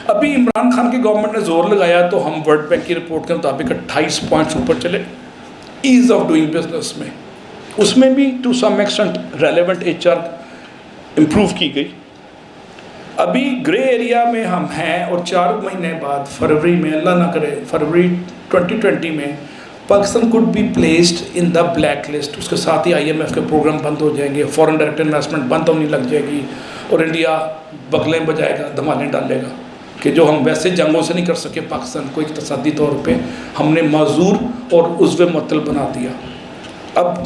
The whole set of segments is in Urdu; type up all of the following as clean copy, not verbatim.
ابھی عمران خان کی گورنمنٹ نے زور لگایا تو ہم ورلڈ بینک کی رپورٹ کے مطابق 28 پوائنٹس اوپر چلے ایز آف ڈوئنگ بزنس میں. اس میں بھی to some extent relevant H R improve کی گئی. ابھی گرے ایریا میں ہم ہیں اور 4 مہینے بعد فروری میں, اللہ نہ کرے, فروری 2020 میں Pakistan could be placed in the black list. اس کے ساتھ ہی IMF کے پروگرام بند ہو جائیں گے, فورن ڈائریکٹ انویسٹمنٹ بند ہونے لگ جائے گی, اور انڈیا بغلیں بجائے گا, دھمالیں ڈالے گا کہ جو ہم ویسے جنگوں سے نہیں کر سکے پاکستان کو اقتصادی طور پہ ہم نے معذور اور عضو معطل بنا دیا. اب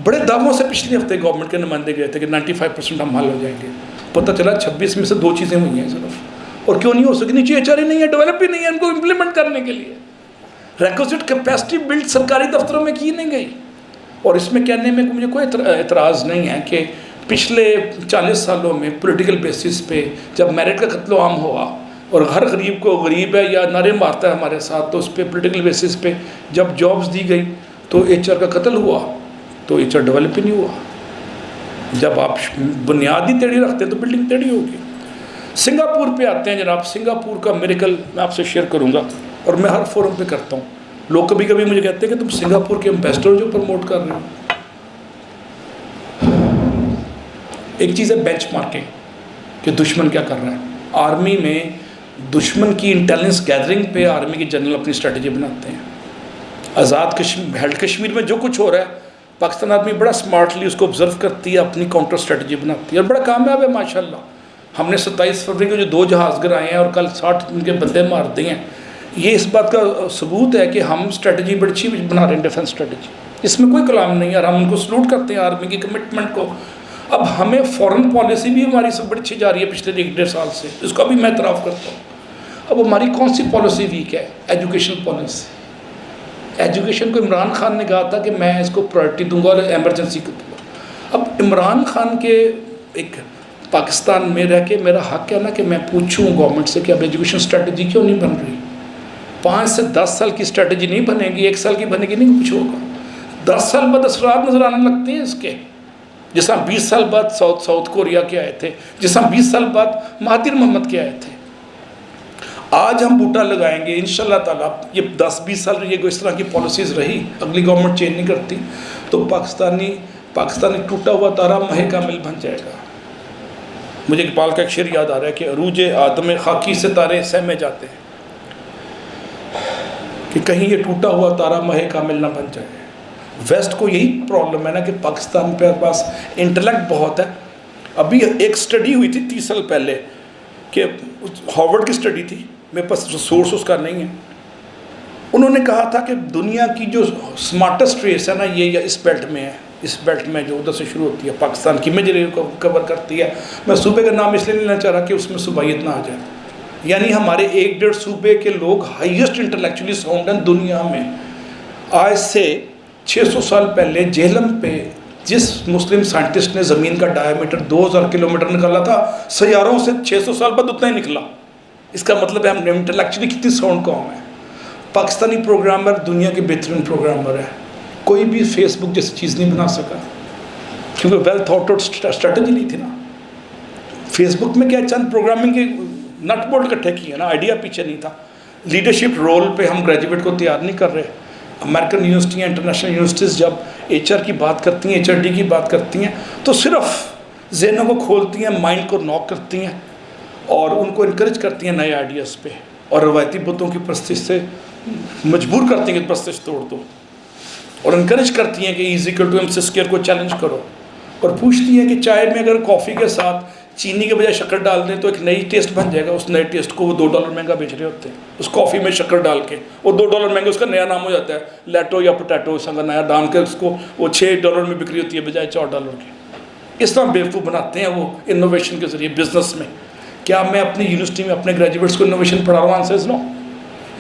بڑے دعووں سے پچھلے ہفتے گورنمنٹ کے نمائندے گئے تھے کہ 95% ہم حل ہو جائیں گے. پتہ چلا 26 میں سے 2 چیزیں ہوئی ہیں صرف. اور کیوں نہیں ہو سکی؟ نیچے ایچ آر ہی نہیں ہے, ڈیولپ ہی نہیں ہے ان کو امپلیمنٹ کرنے کے لیے. ریکوزٹ کیپیسٹی بلڈ سرکاری دفتروں میں کی نہیں گئی. اور اس میں کہنے میں مجھے کوئی اعتراض نہیں ہے کہ پچھلے 40 سالوں میں پولیٹیکل بیسس پہ جب میرٹ کا قتل و عام ہوا اور ہر غریب کو غریب ہے یا نعرے مارتا ہے ہمارے ساتھ, تو اس پہ پولیٹیکل بیسس پہ جب جابز دی گئی تو ایچ آر کا قتل ہوا, تو ایچ آر ڈیولپ ہی نہیں ہوا. جب آپ بنیادی ٹیڑھی رکھتے ہیں تو بلڈنگ ٹیڑھی ہوگی. سنگاپور پہ آتے ہیں جناب. سنگاپور کا میریکل میں آپ سے شیئر کروں گا اور میں ہر فورم پہ کرتا ہوں. لوگ کبھی کبھی مجھے کہتے ہیں کہ تم سنگاپور کے امبیسڈر جو پروموٹ کر رہے ہو. ایک چیز ہے بینچ مارکنگ کہ دشمن کیا کر رہا ہے. آرمی میں دشمن کی انٹیلیجنس گیدرنگ پہ آرمی کے جنرل اپنی اسٹریٹجی بناتے ہیں. آزاد ہیلڈ کشمیر میں جو کچھ ہو رہا ہے پاکستان آرمی بڑا سمارٹلی اس کو آبزرو کرتی ہے, اپنی کاؤنٹر اسٹریٹجی بناتی ہے اور بڑا کامیاب ہے ماشاءاللہ. ہم نے 27 فروری کو جو 2 جہاز گرائے ہیں اور کل 60 ان کے بندے مار دیے ہیں, یہ اس بات کا ثبوت ہے کہ ہم اسٹریٹجی بڑی اچھی بنا رہے ہیں, ڈیفنس اسٹریٹجی. اس میں کوئی کلام نہیں ہے اور ہم ان کو سلوٹ کرتے ہیں آرمی کی کمٹمنٹ کو. اب ہمیں فورن پالیسی بھی ہماری سب بڑی اچھی جا رہی ہے پچھلے 1.5 سال سے, اس کا بھی میں اعتراف کرتا ہوں. اب ہماری کون سی پالیسی ویک ہے؟ Education policy. ایجوکیشن کو عمران خان نے کہا تھا کہ میں اس کو پرائرٹی دوں گا اور ایمرجنسی کو دوں گا. اب عمران خان کے ایک پاکستان میں رہ کے میرا حق ہے نا کہ میں پوچھوں گورنمنٹ سے کہ اب ایجوکیشن اسٹریٹجی کیوں نہیں بن رہی. 5 سے 10 سال کی اسٹریٹجی نہیں بنے گی, 1 سال کی بنے گی نہیں, کچھ ہوگا. 10 سال بعد اثرات نظر آنے لگتے ہیں اس کے. جس طرح 20 سال بعد ساؤتھ کوریا کے آئے تھے, جس طرح 20 سال بعد مہاتیر محمد کے آئے تھے. آج ہم بوٹا لگائیں گے انشاءاللہ تعالیٰ. یہ 10-20 سال یہ اس طرح کی پالیسیز رہی, اگلی گورنمنٹ چینج نہیں کرتی, تو پاکستانی ٹوٹا ہوا تارا ماہ کامل بن جائے گا. مجھے اقبال کا ایک شعر یاد آ رہا ہے کہ عروج آدم خاکی سے تارے سہمے جاتے ہیں, کہ کہیں یہ ٹوٹا ہوا تارا ماہ کامل نہ بن جائے. ویسٹ کو یہی پرابلم ہے نا کہ پاکستان پہ پاس انٹلیکٹ بہت ہے. ابھی ایک سٹڈی ہوئی تھی 30 سال پہلے کہ ہارورڈ کی سٹڈی تھی, میرے پاس سورس اس کا نہیں ہے. انہوں نے کہا تھا کہ دنیا کی جو سمارٹسٹ ریس ہے نا یہ اس بیلٹ میں ہے. اس بیلٹ میں جو ادھر سے شروع ہوتی ہے پاکستان کی میجر کو کور کرتی ہے. میں صوبے کا نام اس لیے نہیں لینا چاہ رہا کہ اس میں صوبائیت نہ آ جائے. یعنی ہمارے 1-1.5 صوبے کے لوگ ہائیسٹ انٹلیکچولی ساؤنڈ ہیں دنیا میں. آج سے 600 سال پہلے جہلم پہ جس مسلم سائنٹسٹ نے زمین کا ڈائیمیٹر 2000 کلومیٹر نکالا تھا, سیاروں سے 600 سال بعد اتنا ہی نکلا. اس کا مطلب ہے ہم انٹلیکچولی کتنی ساؤنڈ قوم ہے. پاکستانی پروگرامر دنیا کے بہترین پروگرامر ہے. کوئی بھی فیس بک جیسی چیز نہیں بنا سکا کیونکہ ویل تھاٹ آؤٹ اسٹریٹجی نہیں تھی نا. فیس بک میں کیا چند پروگرامنگ کے نٹ بولٹ اکٹھے کیے نا, آئیڈیا پیچھے نہیں تھا. لیڈرشپ رول پہ ہم گریجویٹ کو تیار نہیں کر رہے. امریکن یونیورسٹیاں, انٹرنیشنل یونیورسٹیز جب ایچ آر کی بات کرتی ہیں, ایچ آر ڈی کی بات کرتی ہیں, تو صرف ذہنوں کو کھولتی ہیں, مائنڈ کو ناک کرتی ہیں اور ان کو انکریج کرتی ہیں نئے آئیڈیاز پہ, اور روایتی بتوں کی پرستش سے مجبور کرتی ہیں کہ پرستش توڑ دو, اور انکریج کرتی ہیں کہ E=mc² کو چیلنج کرو, اور پوچھتی ہیں کہ چائے میں اگر کافی کے ساتھ چینی کے بجائے شکر ڈال دیں تو ایک نئی ٹیسٹ بن جائے گا. اس نئے ٹیسٹ کو وہ $2 مہنگا بیچ رہے ہوتے ہیں. اس کافی میں شکر ڈال کے وہ $2 مہنگا, اس کا نیا نام ہو جاتا ہے لیٹو یا پوٹیٹو. اس کا نیا ڈال کے اس کو وہ $6 میں بکری ہوتی ہے بجائے $4 کی. اس طرح بیوقوف بناتے ہیں وہ انوویشن کے ذریعے بزنس میں. کیا میں اپنی یونیورسٹی میں اپنے گریجویٹس کو انوویشن پڑھا رہا ہوں؟ آنسر نو.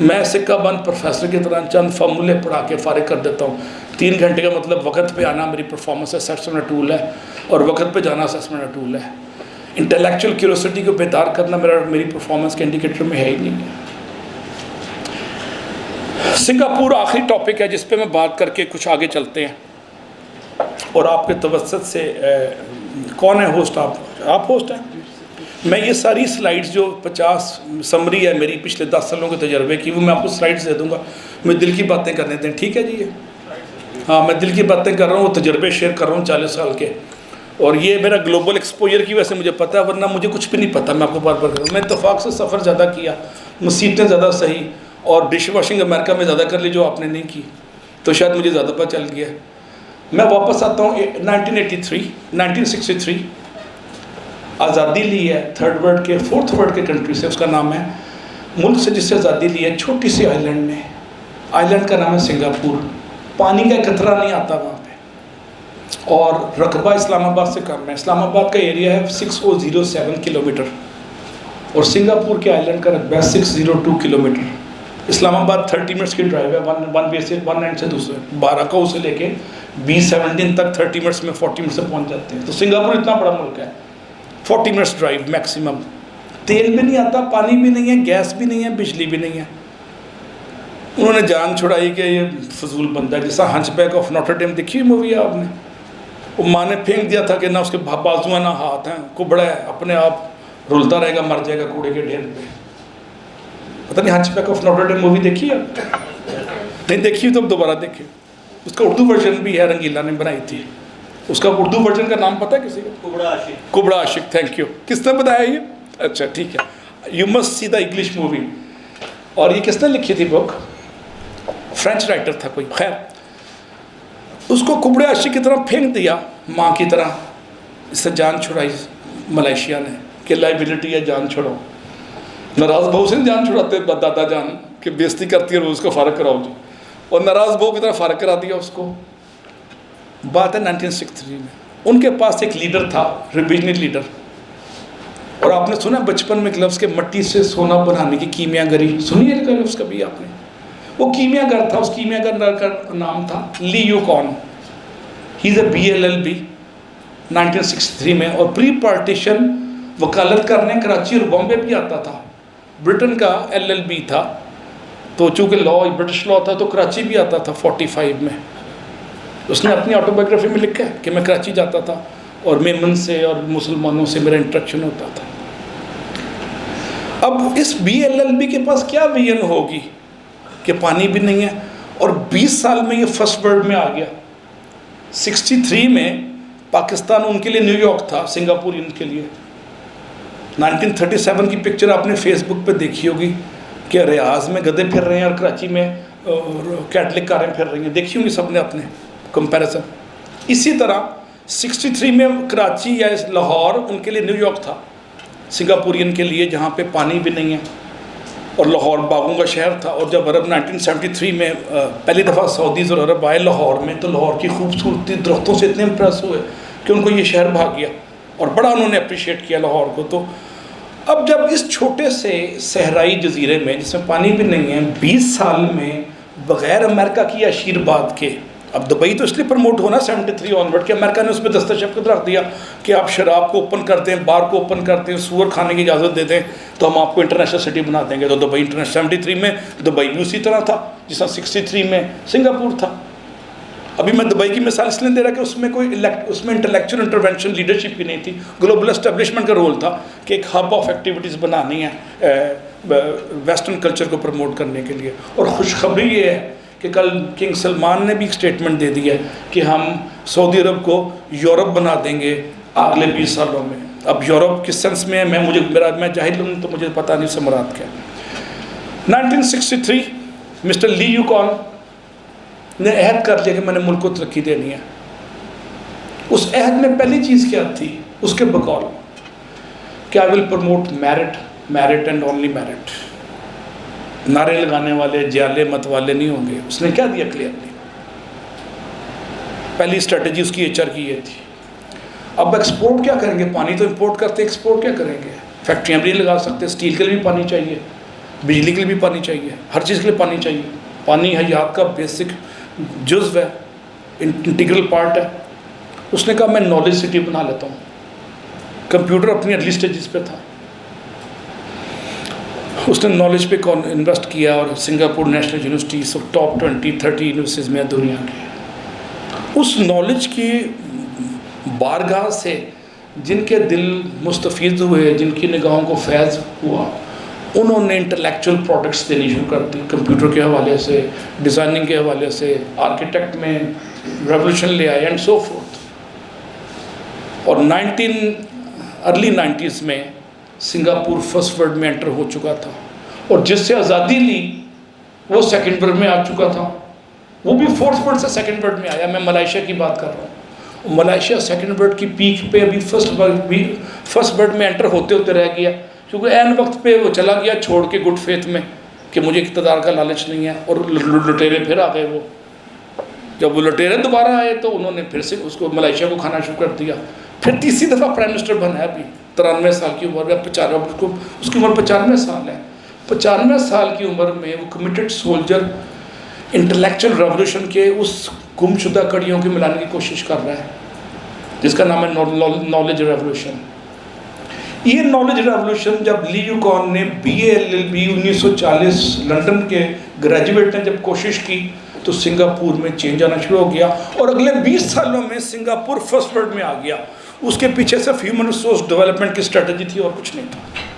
میں سکہ بند پروفیسر کی طرح چند فارمولے پڑھا کے فارغ کر دیتا ہوں. 3 گھنٹے کا مطلب وقت پہ آنا میری پرفارمنس اسیسمنٹ کا ٹول ہے, اور وقت پہ جانا اسیسمنٹ کا ٹول ہے. انٹلیکچوئل کیوریوسٹی کو بیدار کرنا میری پرفارمنس کے انڈیکیٹر میں ہے ہی نہیں. سنگاپور آخری ٹاپک ہے جس پہ میں بات کر کے کچھ آگے چلتے ہیں, اور آپ کے توسط سے کون ہے ہوسٹ؟ آپ ہوسٹ ہیں. میں یہ ساری سلائڈز جو 50 سمری ہے میری پچھلے 10 سالوں کے تجربے کی، وہ میں آپ کو سلائڈز دے دوں گا، میں دل کی باتیں کرنے دیں، ٹھیک ہے جی؟ ہاں میں دل کی باتیں کر رہا ہوں، وہ تجربے شیئر کر رہا ہوں 40 سال کے، اور یہ میرا گلوبل ایکسپوجر کی وجہ سے مجھے پتہ ہے، ورنہ مجھے کچھ بھی نہیں پتہ، میں آپ کو بار بار کر رہا ہوں۔ میں اتفاق سے سفر زیادہ کیا، مصیبتیں زیادہ صحیح، اور ڈش واشنگ امریکہ میں زیادہ کر لی جو آپ نے نہیں کی، تو شاید مجھے زیادہ پتہ چل گیا ہے۔ میں واپس آتا ہوں 1963 آزادی لی ہے تھرڈ ورلڈ کے، فورتھ ورلڈ کے کنٹری سے، اس کا نام ہے، ملک سے جس سے آزادی لی ہے، چھوٹی سی آئی لینڈ میں، آئی لینڈ کا نام ہے سنگاپور، پانی کا قطرہ نہیں آتا وہاں پہ، اور رقبہ اسلام آباد سے کم ہے، اسلام آباد کا ایریا ہے 6007 کلومیٹر، اور سنگاپور کے آئی لینڈ کا رقبہ ہے 602 کلومیٹر۔ اسلام آباد 30 منٹس کی ڈرائیو ہے، ون وے سے، ون اینڈ سے دوسرے، 12 کو سے لے کے B17 تک 30 منٹس میں 40 منٹ سے پہنچ جاتے ہیں۔ تو سنگاپور اتنا بڑا ملک ہے، 40 منٹس ڈرائیو میکسیمم، تیل بھی نہیں آتا، پانی بھی نہیں ہے، گیس بھی نہیں ہے، بجلی بھی نہیں ہے۔ انہوں نے جان چھڑائی کہ یہ فضول بندہ ہے، جیسا ہنچ بیک آف نوٹر ڈیم دیکھی مووی ہے آپ نے؟ وہ ماں نے پھینک دیا تھا کہ نہ اس کے بازو ہیں نہ ہاتھ ہیں، کبڑا ہے، اپنے آپ رولتا رہے گا، مر جائے گا کوڑے کے ڈھیر پہ۔ پتہ نہیں hunchback of Notre Dame movie دیکھی ہے؟ نہیں دیکھی تو اب دوبارہ دیکھیں، اس کا اردو ورژن بھی ہے، رنگیلا نے بنائی تھی، اس کا اردو ورژن کا نام پتہ ہے کسی کو؟ کبڑا عاشق، تھینک یو۔ کس نے بتایا یہ؟ اچھا ٹھیک ہے، you must see the English movie. اور یہ کس نے لکھی تھی بک؟ فرینچ رائٹر تھا کوئی، خیر اس کو کبڑے عاشق کی طرح پھینک دیا، ماں کی طرح، اس سے جان چھڑائی ملائیشیا نے کہ لائبلٹی ہے، جان چھڑاؤ۔ ناراض بہو سے جان چھڑاتے دادا جان کہ بےزتی کرتی ہے روز کو فارغ کراؤ جی، اور ناراض بہو کی طرح فارغ کرا دیا اس کو۔ بات ہے 1963 میں، ان کے پاس ایک لیڈر تھا، ریبیجنل لیڈر، اور آپ نے سنا بچپن میں لفظ کے مٹی سے سونا بنانے کی کیمیا گری، سنی ہے لفظ کبھی آپ نے؟ وہ کیمیا گر تھا، اس کیمیا گر کا نام تھا لی یو کون، ہی از اے BLLB 1963 میں، اور پری پارٹیشن وکالت کرنے کراچی اور بامبے بھی آتا تھا، برٹن کا LLB تھا، تو چونکہ لا برٹش لا تھا تو کراچی بھی آتا تھا 45 میں۔ اس نے اپنی آٹوبایوگرافی میں لکھا ہے کہ میں کراچی جاتا تھا اور میمن سے اور مسلمانوں سے میرا انٹریکشن ہوتا تھا۔ اب اس BLLB کے پاس کیا ویژن ہوگی کہ پانی بھی نہیں ہے، اور 20 سال میں یہ فرسٹ ورلڈ میں آ گیا۔ 63 میں پاکستان ان کے لیے نیو یارک تھا، سنگاپور ان کے لیے۔ 1937 کی پکچر آپ نے فیس بک پہ دیکھی ہوگی کہ ریاض میں گدھے پھر رہے ہیں اور کراچی میں کیٹلک کاریں پھر رہی ہیں، دیکھی ہوں گی سب نے اپنے کمپیریزن۔ اسی طرح 63 میں کراچی یا لاہور ان کے لیے نیو یارک تھا، سنگاپورین کے لیے، جہاں پہ پانی بھی نہیں ہے، اور لاہور باغوں کا شہر تھا۔ اور جب عرب 1973 میں پہلی دفعہ سعودیز اور عرب آئے لاہور میں، تو لاہور کی خوبصورتی درختوں سے اتنے امپریس ہوئے کہ ان کو یہ شہر بھاگ گیا، اور بڑا انہوں نے اپریشیٹ کیا لاہور کو۔ تو اب جب اس چھوٹے سے صحرائی جزیرے میں جس میں پانی بھی نہیں ہے 20 سال میں بغیر امریکہ کی آشیرواد کے، اب دبئی تو اس لیے پروموٹ ہونا 73 آنورڈ کہ امریکہ نے اس پہ دستہ شفقت رکھ دیا کہ آپ شراب کو اوپن کر دیں، بار کو اوپن کر دیں، سور کھانے کی اجازت دے دیں تو ہم آپ کو انٹرنیشنل سٹی بنا دیں گے۔ تو دبئی انٹرنیشنل 73 میں دبئی بھی اسی طرح تھا جس طرح 63 میں سنگاپور تھا۔ ابھی میں دبئی کی مثال اس لیے دے رہا کہ اس میں کوئی اس میں انٹلیکچوئل انٹرونشن لیڈرشپ کی نہیں تھی، گلوبل اسٹیبلشمنٹ کا رول تھا کہ ایک ہب آف ایکٹیویٹیز بنانی ہے ویسٹرن کلچر کو پروموٹ کرنے کے لیے۔ اور خوشخبری یہ ہے کہ کل کنگ سلمان نے بھی ایک سٹیٹمنٹ دے دی ہے کہ ہم سعودی عرب کو یورپ بنا دیں گے اگلے 20 سالوں میں۔ اب یورپ کس سینس میں ہے، میں جاہل ہوں تو مجھے پتہ نہیں سے مراد کیا۔ 1963 مسٹر لی یو کون نے عہد کر لیا کہ میں نے ملک کو ترقی دینی ہے۔ اس عہد میں پہلی چیز کیا تھی اس کے بقول کہ I will promote merit and only merit, نعرے لگانے والے جیالے مت والے نہیں ہوں گے۔ اس نے کیا دیا کلیئرلی، پہلی اسٹریٹجی اس کی HR کی یہ تھی۔ اب ایکسپورٹ کیا کریں گے، پانی تو امپورٹ کرتے، ایکسپورٹ کیا کریں گے، فیکٹریاں بھی نہیں لگا سکتے، اسٹیل کے لیے بھی پانی چاہیے، بجلی کے لیے بھی پانی چاہیے، ہر چیز کے لیے پانی چاہیے۔ پانی حیات کا بیسک جزو ہے، انٹیگرل پارٹ ہے۔ اس نے کہا میں نالج سٹی بنا لیتا ہوں۔ کمپیوٹر اپنی ارلی سٹیجز پہ تھا، اس نے نالج پہ انویسٹ کیا، اور Singapore national universities top 20-30 universities میں دنیا کے۔ اس نالج کی بارگاہ سے جن کے دل مستفید ہوئے، جن کی نگاہوں کو فیض ہوا، انہوں نے انٹلیکچوئل پروڈکٹس دینی شروع کر دی، کمپیوٹر کے حوالے سے، ڈیزائننگ کے حوالے سے، آرکیٹیکٹ میں ریولوشن لے آئے اینڈ سو فورتھ. اور ارلی 90s میں سنگاپور فرسٹ ورلڈ میں انٹر ہو چکا تھا، اور جس سے آزادی لی وہ سیکنڈ ورلڈ میں آ چکا تھا، وہ بھی فورتھ ورلڈ سے سیکنڈ ورلڈ میں آیا. میں ملائیشیا کی بات کر رہا ہوں. ملائیشیا سیکنڈ ورلڈ کی پیک پہ ابھی فرسٹ ورلڈ میں انٹر ہوتے ہوتے رہ گیا، کیونکہ عین وقت پہ وہ چلا گیا چھوڑ کے گڈ فیتھ میں کہ مجھے اقتدار کا لالچ نہیں ہے، اور لٹیرے پھر آ گئے. وہ جب وہ لٹیرے دوبارہ آئے تو انہوں نے پھر سے اس کو ملائیشیا کو کھانا شروع کر دیا. پھر تیسری دفعہ پرائم منسٹر بنا ہے ابھی 93 سال کی عمر میں. اس کی عمر 95 سال ہے. 95 سال کی عمر میں وہ کمیٹڈ سولجر انٹلیکچوئل ریولوشن کے اس گم شدہ کڑیوں کی ملانے کی کوشش کر رہا ہے، جس کا نام ہے نالج ریولوشن. یہ نالج ریولوشن جب لیو کون نے BA LLB 1940 لنڈن کے گریجویٹ نے جب کوشش کی تو سنگاپور میں چینج آنا شروع ہو گیا، اور اگلے 20 سالوں میں سنگاپور فرسٹ ورلڈ میں آ گیا. اس کے پیچھے صرف ہیومن ریسورس ڈیولپمنٹ کی اسٹریٹجی تھی اور کچھ نہیں تھا.